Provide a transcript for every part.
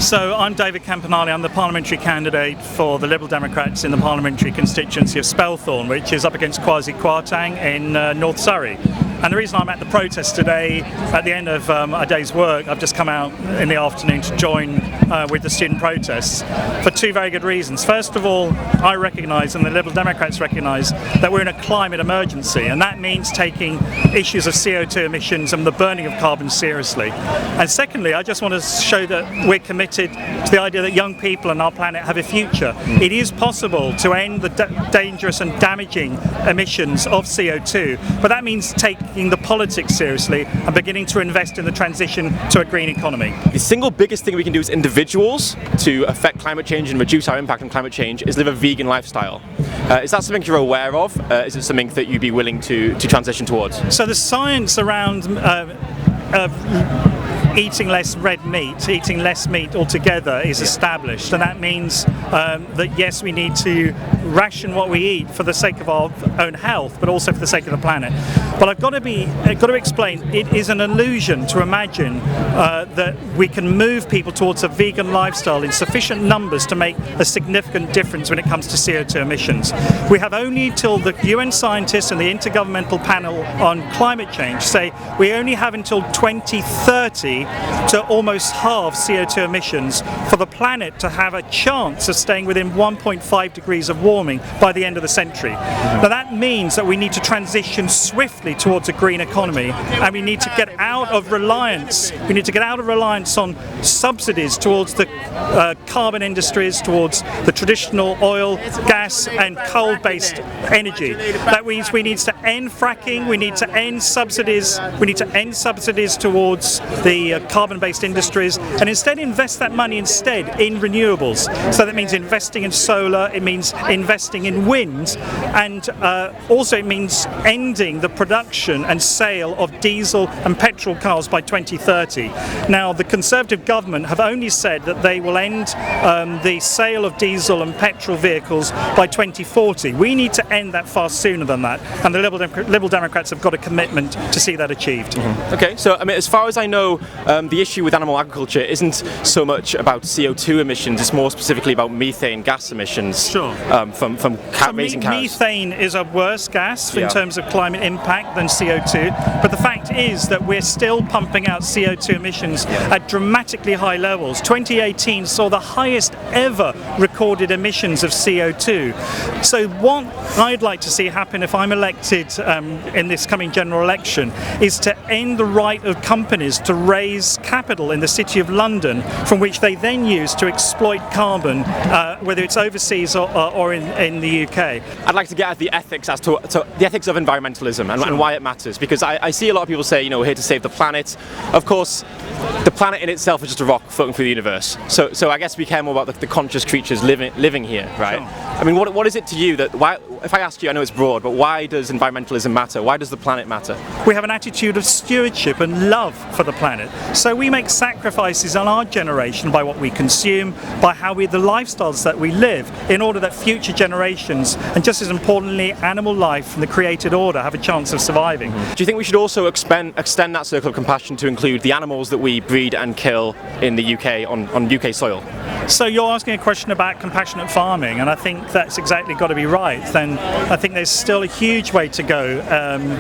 So I'm David Campanale. I'm the parliamentary candidate for the Liberal Democrats in the parliamentary constituency of Spelthorne, which is up against Kwasi Kwarteng in North Surrey. And the reason I'm at the protest today, at the end of a day's work, I've just come out in the afternoon to join with the student protests for two very good reasons. First of all, I recognise, and the Liberal Democrats recognise, that we're in a climate emergency, and that means taking issues of CO2 emissions and the burning of carbon seriously. And secondly, I just want to show that we're committed to the idea that young people on our planet have a future. It is possible to end the dangerous and damaging emissions of CO2, but that means taking the politics seriously and beginning to invest in the transition to a green economy. The single biggest thing we can do as individuals to affect climate change and reduce our impact on climate change is live a vegan lifestyle. Is that something you're aware of? Is it something that you'd be willing to transition towards? So the science around eating less red meat, eating less meat altogether is established, and that means that yes, we need to ration what we eat for the sake of our own health, but also for the sake of the planet. But I've got to explain, it is an illusion to imagine that we can move people towards a vegan lifestyle in sufficient numbers to make a significant difference when it comes to CO2 emissions. We have only till the UN scientists and the Intergovernmental Panel on Climate Change say we only have until 2030 to almost halve CO2 emissions for the planet to have a chance of staying within 1.5 degrees of warming by the end of the century. Now that means that we need to transition swiftly towards a green economy, and we need to get out of reliance. We need to get out of reliance on subsidies towards the carbon industries, towards the traditional oil, gas and coal-based energy. That means we need to end fracking, we need to end subsidies, towards the carbon-based industries, and instead invest that money in renewables. So that means investing in solar, it means investing in wind, and also it means ending the production and sale of diesel and petrol cars by 2030. Now the Conservative government have only said that they will end the sale of diesel and petrol vehicles by 2040. We need to end that far sooner than that, and the Liberal Democrats have got a commitment to see that achieved. Okay, so I mean, as far as I know, the issue with animal agriculture isn't so much about CO2 emissions, it's more specifically about methane gas emissions. Sure. From raising cows. Methane is a worse gas in terms of climate impact than CO2, but the fact is that we're still pumping out CO2 emissions at dramatically high levels. 2018 saw the highest ever recorded emissions of CO2. So what I'd like to see happen if I'm elected in this coming general election is to end the right of companies to raise capital in the City of London from which they then use to exploit carbon, whether it's overseas or in the UK. I'd like to get at the ethics as to the ethics of environmentalism and why it matters, because I see a lot of people say, we're here to save the planet. Of course, the planet in itself is just a rock floating through the universe. So I guess we care more about the conscious creatures living here, right? Sure. I mean, what is it to you that if I ask you, I know it's broad, but why does environmentalism matter? Why does the planet matter? We have an attitude of stewardship and love for the planet. So we make sacrifices on our generation by what we consume, by the lifestyles that we live, in order that future generations, and just as importantly, animal life and the created order, have a chance of surviving. Do you think we should also extend that circle of compassion to include the animals that we breed and kill in the UK on UK soil? So you're asking a question about compassionate farming, and I think that's exactly got to be right. Then I think there's still a huge way to go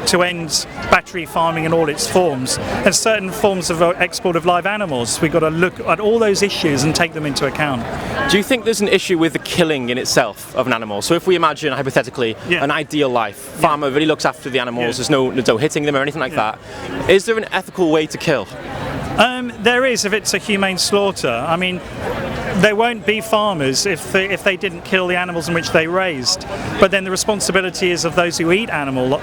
to end battery farming in all its forms, and certain forms of export of live animals. We've got to look at all those issues and take them into account. Do you think there's an issue with the killing in itself of an animal? So if we imagine, hypothetically, an ideal life, farmer really looks after the animals, there's no hitting them or anything like that. Is there an ethical way to kill? There is, if it's a humane slaughter. I mean, there won't be farmers if they didn't kill the animals in which they raised. But then the responsibility is of those who eat animal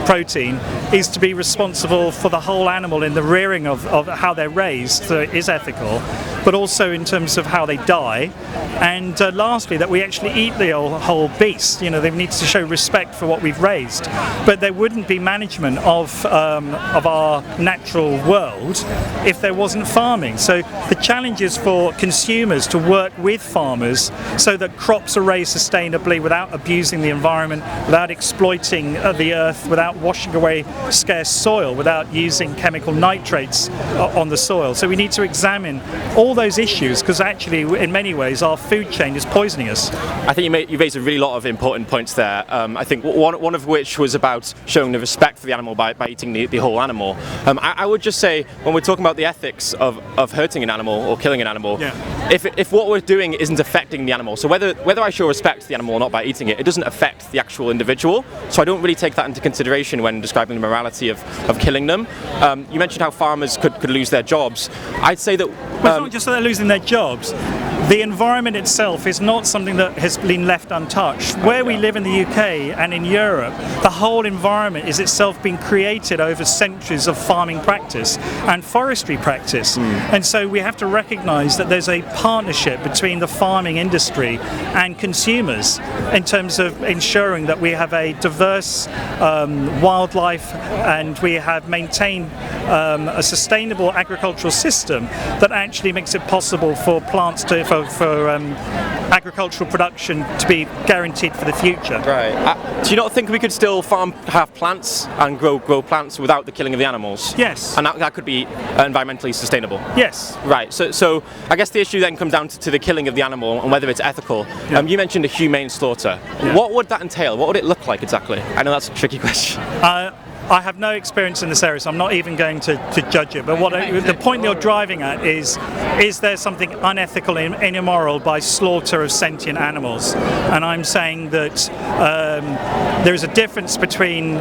protein is to be responsible for the whole animal in the rearing of how they're raised. So it is ethical, but also in terms of how they die. And lastly, that we actually eat the whole beast. They need to show respect for what we've raised. But there wouldn't be management of our natural world if there wasn't farming. So the challenge is for consumers consumers to work with farmers so that crops are raised sustainably without abusing the environment, without exploiting the earth, without washing away scarce soil, without using chemical nitrates on the soil. So we need to examine all those issues, because actually in many ways our food chain is poisoning us. I think you raised a really lot of important points there. I think one of which was about showing the respect for the animal by eating the whole animal. I would just say, when we're talking about the ethics of hurting an animal or killing an animal, if what we're doing isn't affecting the animal, so whether I show respect to the animal or not by eating it, it doesn't affect the actual individual. So I don't really take that into consideration when describing the morality of killing them. You mentioned how farmers could lose their jobs. I'd say that... Well, it's not just that they're losing their jobs. The environment itself is not something that has been left untouched. Where we live in the UK and in Europe, the whole environment is itself being created over centuries of farming practice and forestry practice. And so we have to recognise that there's a partnership between the farming industry and consumers in terms of ensuring that we have a diverse wildlife, and we have maintained a sustainable agricultural system that actually makes it possible for plants for agricultural production to be guaranteed for the future. Right. Do you not think we could still have plants and grow plants without the killing of the animals? Yes. And that could be environmentally sustainable? Yes. Right. So I guess the issue then comes down to the killing of the animal and whether it's ethical. You mentioned a humane slaughter. What would that entail? What would it look like exactly? I know that's a tricky question. I have no experience in this area, so I'm not even going to judge it. But the point you're driving at is there something unethical and immoral by slaughter of sentient animals? And I'm saying that there is a difference between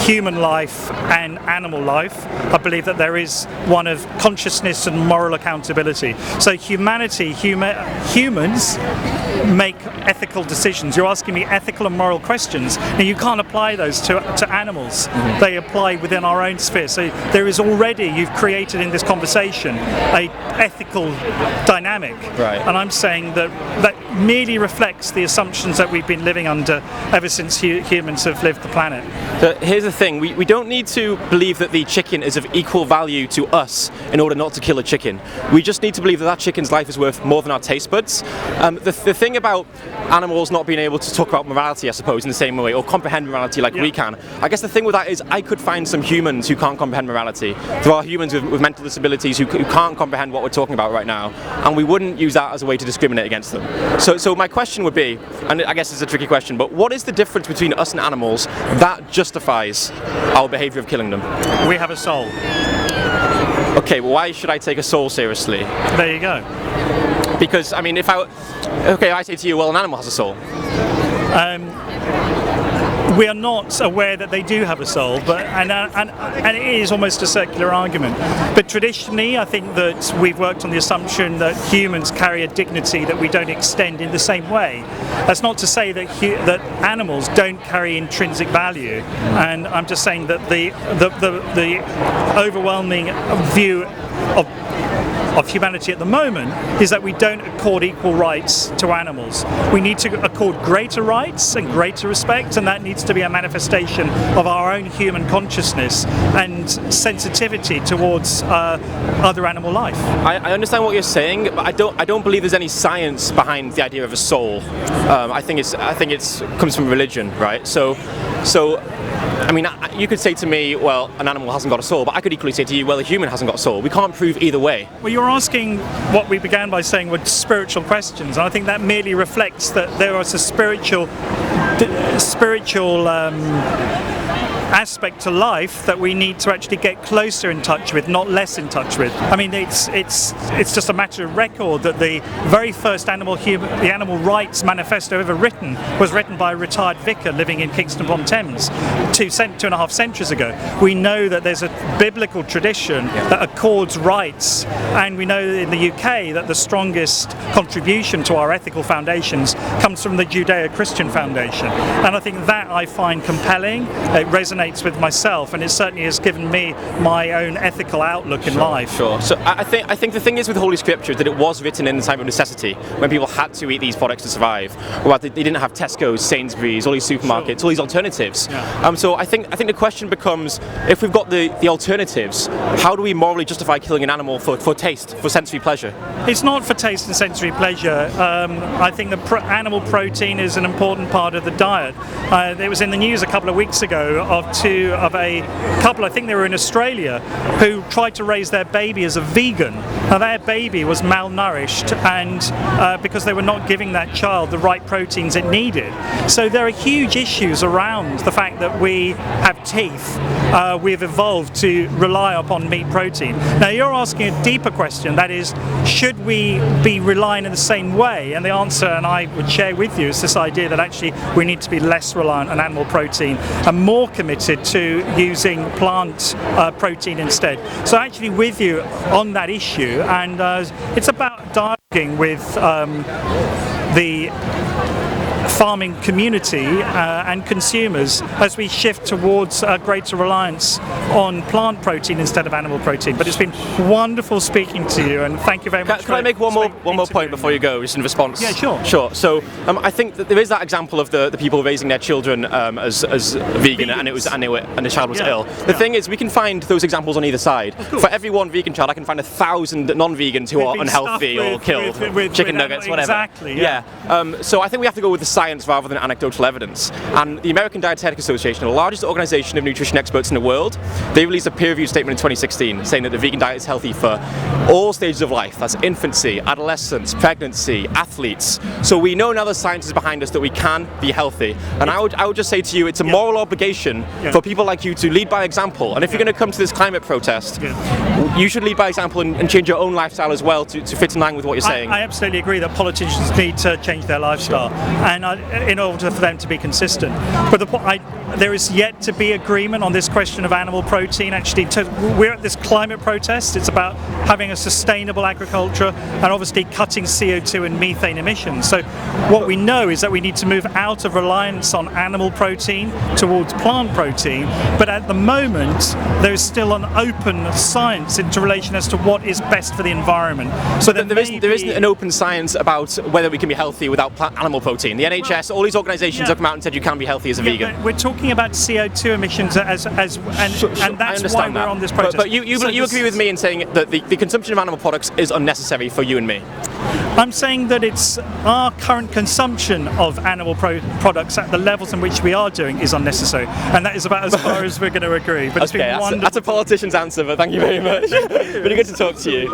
human life and animal life. I believe that there is one of consciousness and moral accountability. So humans make ethical decisions. You're asking me ethical and moral questions. Now, you can't apply those to animals. They apply within our own sphere. So there is already, you've created in this conversation, a ethical dynamic. Right. And I'm saying that merely reflects the assumptions that we've been living under ever since humans have lived the planet. So here's the thing, we don't need to believe that the chicken is of equal value to us in order not to kill a chicken. We just need to believe that chicken's life is worth more than our taste buds. The thing about animals not being able to talk about morality, I suppose, in the same way, or comprehend morality like we can, I guess the thing with that is I could find some humans who can't comprehend morality. There are humans with mental disabilities who can't comprehend what we're talking about right now, and we wouldn't use that as a way to discriminate against them. So my question would be, and I guess it's a tricky question, but what is the difference between us and animals that justifies our behaviour of killing them? We have a soul. Okay, well, why should I take a soul seriously? There you go. Because, I mean, I say to you, well, an animal has a soul. We are not aware that they do have a soul, and it is almost a circular argument. But traditionally, I think that we've worked on the assumption that humans carry a dignity that we don't extend in the same way. That's not to say that animals don't carry intrinsic value, and I'm just saying that the overwhelming view of humanity at the moment is that we don't accord equal rights to animals. We need to accord greater rights and greater respect, and that needs to be a manifestation of our own human consciousness and sensitivity towards other animal life. I understand what you're saying, but I don't believe there's any science behind the idea of a soul. I think it's comes from religion, right? So I mean, you could say to me, well, an animal hasn't got a soul, but I could equally say to you, well, a human hasn't got a soul. We can't prove either way. Well, you're asking what we began by saying were spiritual questions, and I think that merely reflects that there is a spiritual aspect to life that we need to actually get closer in touch with, not less in touch with. I mean, it's just a matter of record that the very first animal rights manifesto ever written was written by a retired vicar living in Kingston upon Thames 2.5 centuries ago. We know that there's a biblical tradition that accords rights, and we know in the UK that the strongest contribution to our ethical foundations comes from the Judeo-Christian foundation. situation. And I think that I find compelling. It resonates with myself, and it certainly has given me my own ethical outlook in life. Sure. So I think the thing is with Holy Scripture that it was written in the time of necessity, when people had to eat these products to survive. Or they didn't have Tesco's, Sainsbury's, all these supermarkets, all these alternatives. Yeah. So I think the question becomes, if we've got the alternatives, how do we morally justify killing an animal for taste, for sensory pleasure? It's not for taste and sensory pleasure. I think the animal protein is an important part of the diet. It was in the news a couple of weeks ago of a couple, I think they were in Australia, who tried to raise their baby as a vegan. Now their baby was malnourished, and because they were not giving that child the right proteins it needed. So there are huge issues around the fact that we have teeth. We've evolved to rely upon meat protein. Now you're asking a deeper question, that is, should we be relying in the same way? And the answer, and I would share with you, is this idea that actually we need to be less reliant on animal protein and more committed to using plant protein instead. So actually with you on that issue, and it's about dialoguing with the farming community and consumers as we shift towards a greater reliance on plant protein instead of animal protein. But it's been wonderful speaking to you, and thank you very much. Can I make one more point before you go, just in response? Yeah, sure. Sure. So I think that there is that example of the people raising their children as vegan, and the child was ill. The thing is, we can find those examples on either side. For every one vegan child, I can find 1,000 non-vegans who are unhealthy or killed, with chicken nuggets, whatever. Exactly. Yeah. So I think we have to go with the science rather than anecdotal evidence. And the American Dietetic Association, the largest organisation of nutrition experts in the world, they released a peer-reviewed statement in 2016 saying that the vegan diet is healthy for all stages of life. That's infancy, adolescence, pregnancy, athletes. So we know now the science is behind us that we can be healthy. And I would just say to you, it's a moral obligation for people like you to lead by example. And if you're going to come to this climate protest, you should lead by example and change your own lifestyle as well to fit in line with what you're saying. I absolutely agree that politicians need to change their lifestyle, and in order for them to be consistent. But there is yet to be agreement on this question of animal protein. Actually, we're at this climate protest. It's about having a sustainable agriculture and obviously cutting CO2 and methane emissions. So what we know is that we need to move out of reliance on animal protein towards plant protein. But at the moment, there is still an open science in relation as to what is best for the environment. So there isn't an open science about whether we can be healthy without animal protein. The NHS, all these organisations have come out and said you can be healthy as a vegan. We're talking about CO2 emissions and that's why we're on this protest. But you agree with me in saying that the consumption of animal products is unnecessary for you and me? I'm saying that it's our current consumption of animal products at the levels in which we are doing is unnecessary, and that is about as far as we're going to agree. But it's been wonderful. That's a politician's answer, but thank you very much. Really good to talk to you.